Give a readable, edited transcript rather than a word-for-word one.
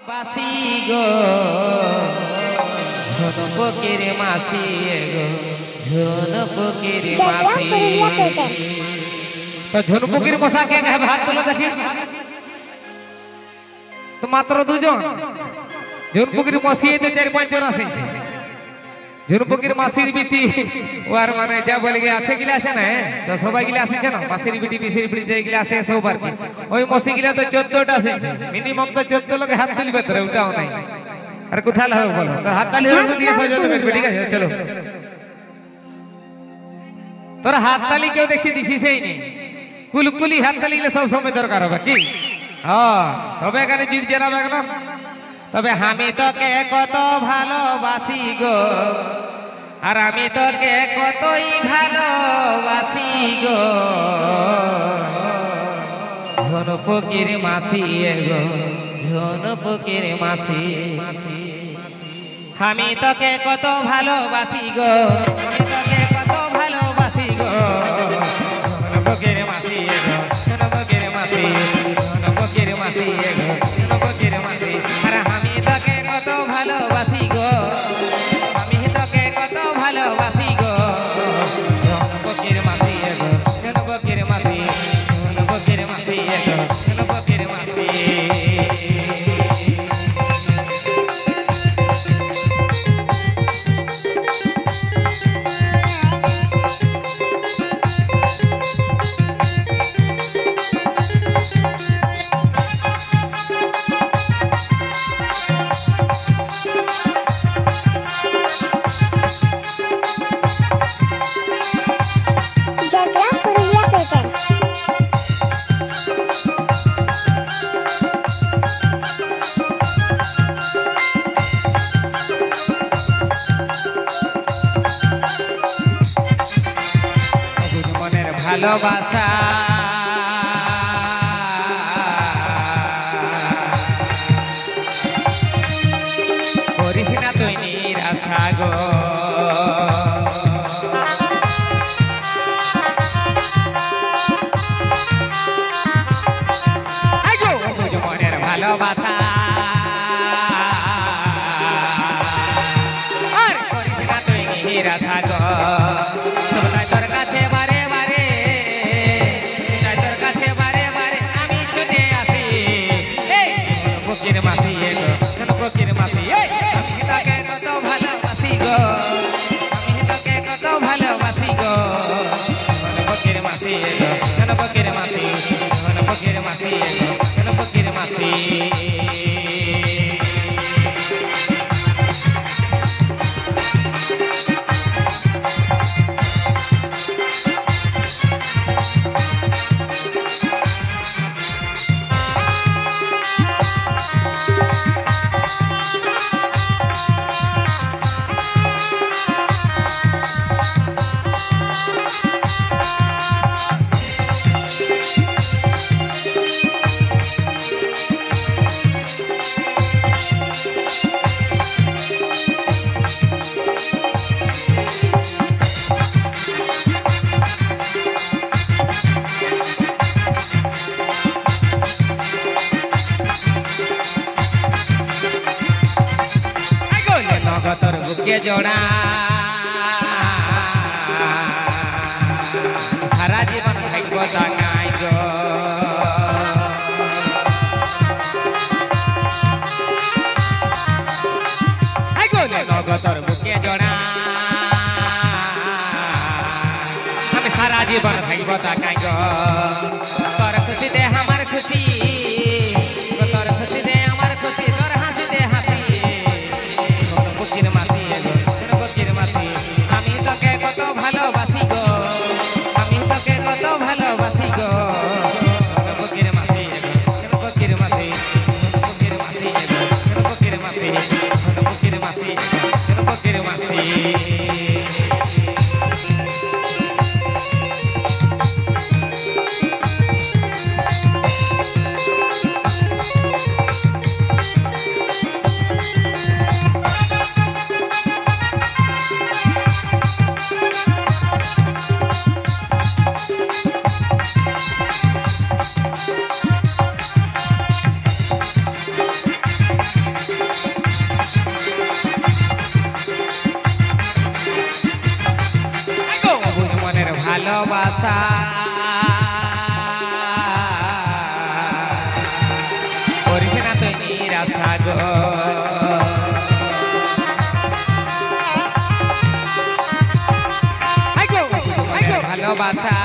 বাসি গো ঝনপকের মাসি গো ঝনপকের মাসি তো ঝনপকের মশা কে হাত তুলো দেখি তো মাত্র দুজন ঝনপকের মাসি তো 4-5 জন আছে ঝনপকের মাসির বিটি ওর মানে যা বলে গে আছে গিলা আছে না তো সবাই গিলা আছে জানো মাসির বিটি বিসির বিটি যে গিলা আছে সব আর কি ওই মাসি গিলা তো 14টা আছে মিনিমাম তো 14 লোক হাত তুলবে তোরা উঠাও নাই আর কোথায় লাগাও বলো তো হাত তালি দিয়ে সহযোগিতা করবে ঠিক আছে চলো তোরা হাত তালি কেউ দেখছি দিছিসই নেই কুলকুলি হাত তালি গেলে সব সময় দরকার হবে কি হ্যাঁ তবে এখানে জিত জেরাবে না তবে আমি তোকে কত ভালোবাসি গো আর আমি তোকে কতই ভালোবাসি গো ঝনপকের মাসি গো ঝনপকের মাসি আমি তোকে কত ভালোবাসি গো আমি তোকে কত ভালোবাসি গো ঝনপকের মাসি গো ঝনপকের মাসি ঝনপকের মাসি গো ঝনপকের মাসি আর আমি তোকে কত ভালোবাসি গো আমি তোকে কত ভালোবাসি গো ঝনপকের মাসি গো ঝনপকের মাসি ঝনপকের মাসি গো ঝনপকের মাসি ভালোবাসা করিস না তুই নিরাশা গো মনের ভালোবাসা আর করিস না তুই নিরাশা গো তোর কাছে মাসি গো ঝনপকের মাসি আমি তোকে কত ভালোবাসি গো আমি তোকে কত ভালোবাসি গো ঝনপকের মাসি গো ঝনপকের মাসি ঝনপকের মাসি গো ঝনপকের মাসি তোর বুকে জোড়া সারা জীবন থাকব জানাই গো তোর বুকে জোড়া আমি সারা জীবন থাকব জানাই গো তোর খুশিতে আমার খুশি তোর খুশিতে আমার খুশি তোর হাসিতে হাসি আমি তোকে কত ভালোবাসি গো আমি তোকে কত ভালোবাসি গো ঝনপকের মাসি ঝনপকের মাসি ঝনপকের মাসি ঝনপকের মাসি ঝনপকের মাসি ঝনপকের মাসি আশা গো ভালোবাসা